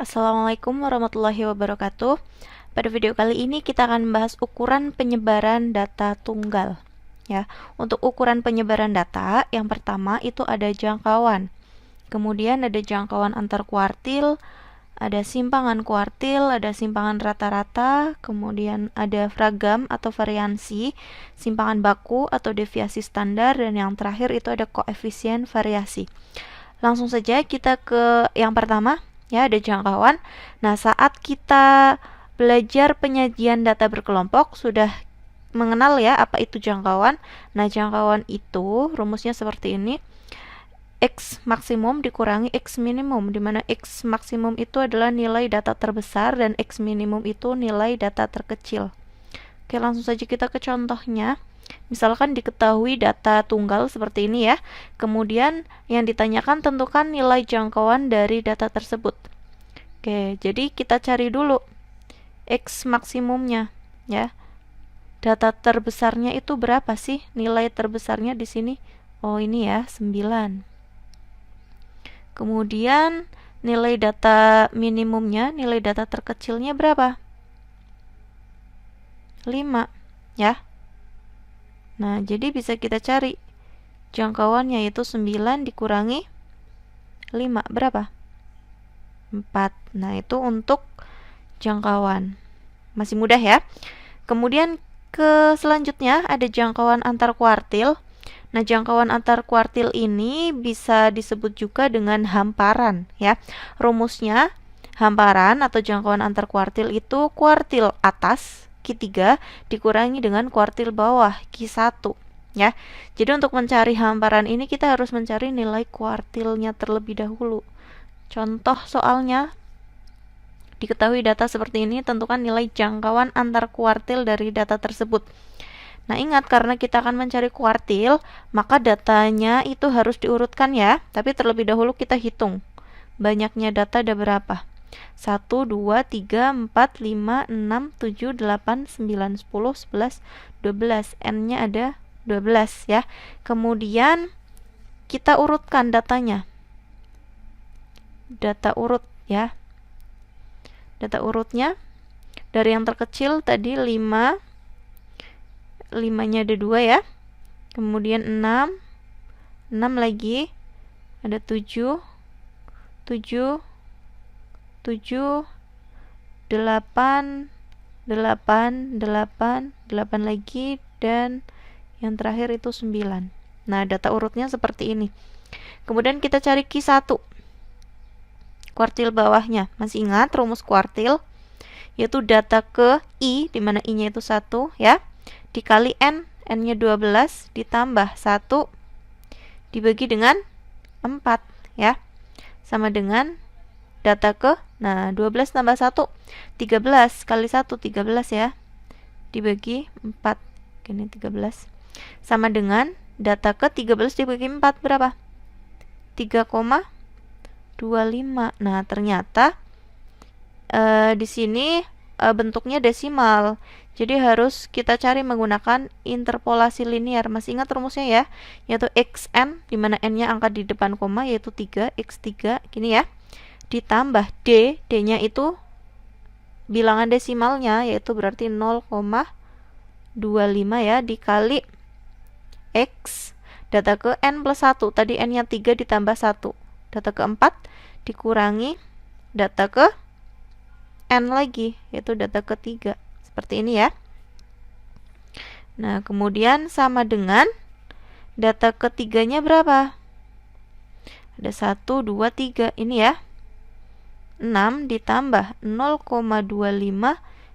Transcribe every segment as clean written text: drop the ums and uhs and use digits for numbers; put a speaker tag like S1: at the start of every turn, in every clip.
S1: Assalamualaikum warahmatullahi wabarakatuh. Pada video kali ini kita akan membahas ukuran penyebaran data tunggal. Ya, untuk ukuran penyebaran data, yang pertama itu ada jangkauan. Kemudian ada jangkauan antar kuartil, ada simpangan kuartil, ada simpangan rata-rata, kemudian ada fragam atau variansi, simpangan baku atau deviasi standar, dan yang terakhir itu ada koefisien variasi. Langsung saja kita ke yang pertama. Ya, ada jangkauan. Nah, saat kita belajar penyajian data berkelompok sudah mengenal ya apa itu jangkauan. Nah, jangkauan itu rumusnya seperti ini. X maksimum dikurangi X minimum, di mana X maksimum itu adalah nilai data terbesar dan X minimum itu nilai data terkecil. Oke, langsung saja kita ke contohnya. Misalkan diketahui data tunggal seperti ini ya. Kemudian yang ditanyakan tentukan nilai jangkauan dari data tersebut. Oke, jadi kita cari dulu X maksimumnya ya. Data terbesarnya itu berapa sih? Nilai terbesarnya di sini. Oh, ini ya, 9. Kemudian nilai data minimumnya, nilai data terkecilnya berapa? 5 ya. Nah, jadi bisa kita cari jangkauannya yaitu 9 dikurangi 5. Berapa? 4. Nah, itu untuk jangkauan. Masih mudah ya. Kemudian ke selanjutnya ada jangkauan antar kuartil. Nah, jangkauan antar kuartil ini bisa disebut juga dengan hamparan ya. Rumusnya hamparan atau jangkauan antar kuartil itu kuartil atas Q3 dikurangi dengan kuartil bawah Q1 ya. Jadi untuk mencari hamparan ini kita harus mencari nilai kuartilnya terlebih dahulu. Contoh soalnya, diketahui data seperti ini, tentukan nilai jangkauan antar kuartil dari data tersebut. Nah, ingat karena kita akan mencari kuartil, maka datanya itu harus diurutkan ya. Tapi terlebih dahulu kita hitung banyaknya data ada berapa. 1, 2, 3, 4, 5, 6, 7, 8, 9, 10, 11, 12. N-nya ada 12 ya. Kemudian kita urutkan datanya. Data urut ya. Data urutnya dari yang terkecil tadi 5. 5-nya ada 2 ya. Kemudian 6. 6 lagi. Ada 7. 7. 7, 8, 8, 8 lagi, dan yang terakhir itu 9. Nah, data urutnya seperti ini. Kemudian kita cari Q1, kuartil bawahnya. Masih ingat rumus kuartil? Yaitu data ke I, di mana I-nya itu 1 ya, dikali N, N-nya 12, ditambah 1, dibagi dengan 4 ya, sama dengan data ke, nah 12 tambah 1, 13 kali 1, 13 ya, dibagi 4, ini 13, sama dengan data ke 13 dibagi 4 berapa? 3,25. Nah, ternyata di sini bentuknya desimal, jadi harus kita cari menggunakan interpolasi linear. Masih ingat rumusnya ya, yaitu xn, di mana n-nya angka di depan koma, yaitu 3, x3 gini ya, ditambah D-nya itu bilangan desimalnya, yaitu berarti 0,25 ya, dikali X, data ke N plus 1, tadi N-nya 3 ditambah 1, data ke 4 dikurangi data ke N lagi, yaitu data ke 3, seperti ini ya. Nah, kemudian sama dengan data ketiganya berapa? Ada 1, 2, 3, ini ya, 6 ditambah 0,25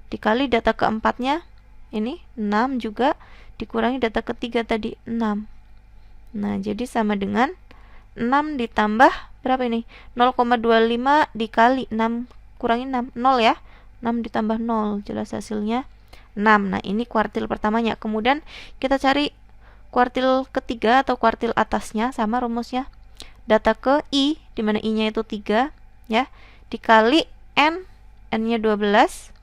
S1: dikali data keempatnya, ini 6 juga, dikurangi data ketiga tadi 6. Nah, jadi sama dengan 6 ditambah berapa ini? 0,25 dikali 6 kurangi 6, 0 ya. 6 ditambah 0, jelas hasilnya 6. Nah, ini kuartil pertamanya. Kemudian kita cari kuartil ketiga atau kuartil atasnya, sama rumusnya. Data ke I, di mana I-nya itu 3 ya, dikali N, N-nya 12,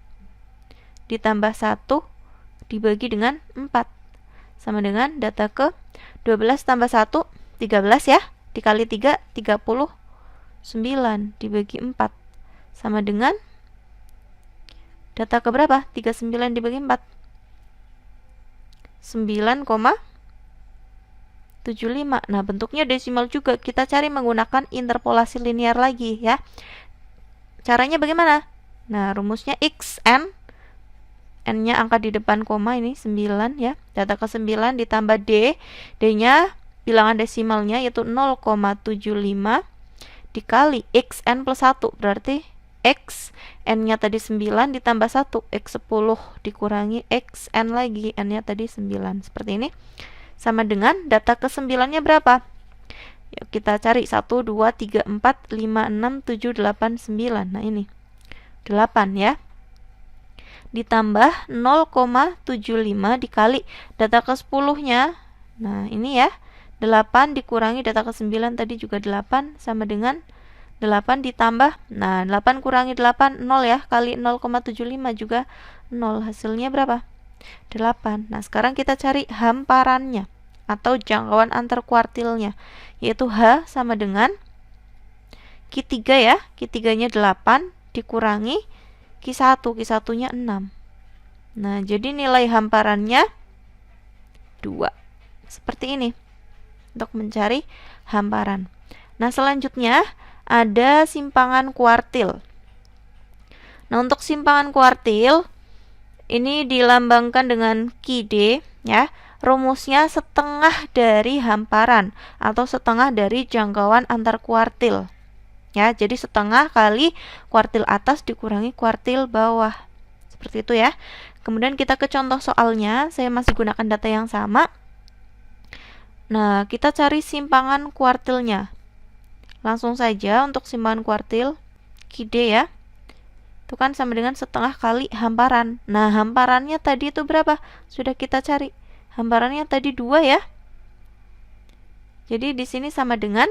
S1: ditambah 1, dibagi dengan 4, sama dengan data ke 12 tambah 1, 13 ya, dikali 3, 39, dibagi 4, sama dengan data keberapa? 39 dibagi 4. 9,75. Nah, bentuknya desimal juga. Kita cari menggunakan interpolasi linear lagi ya. Caranya bagaimana? Nah, rumusnya xn, n-nya angka di depan koma, ini 9 ya. Data ke-9 ditambah d, d-nya bilangan desimalnya yaitu 0,75 dikali xn plus 1, berarti x, n-nya tadi 9 ditambah 1, x10 dikurangi xn lagi, n-nya tadi 9. Seperti ini. Sama dengan data ke-9-nya berapa? Yuk kita cari. 1, 2, 3, 4, 5, 6, 7, 8, 9. Nah ini 8 ya. Ditambah 0,75 dikali data ke-10-nya. Nah ini ya, 8 dikurangi data ke-9 tadi juga 8, sama dengan 8 ditambah, nah 8 kurangi 8, 0 ya, kali 0,75 juga 0, hasilnya berapa? 8. Nah sekarang kita cari hamparannya atau jangkauan antar kuartilnya, yaitu H sama dengan Q3 ya, Q3 nya 8 dikurangi Q1, Q1 nya 6. Nah jadi nilai hamparannya 2. Seperti ini untuk mencari hamparan. Nah selanjutnya ada simpangan kuartil. Nah untuk simpangan kuartil ini dilambangkan dengan Qd ya. Rumusnya setengah dari hamparan atau setengah dari jangkauan antar kuartil. Ya, jadi setengah kali kuartil atas dikurangi kuartil bawah. Seperti itu ya. Kemudian kita ke contoh soalnya, saya masih gunakan data yang sama. Nah, kita cari simpangan kuartilnya. Langsung saja untuk simpangan kuartil Qd ya. Itu kan sama dengan setengah kali hamparan. Nah, hamparannya tadi itu berapa? Sudah kita cari. Hamparannya tadi 2 ya. Jadi di sini sama dengan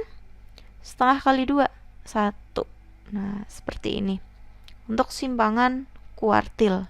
S1: setengah kali 2, 1. Nah, seperti ini. Untuk simpangan kuartil.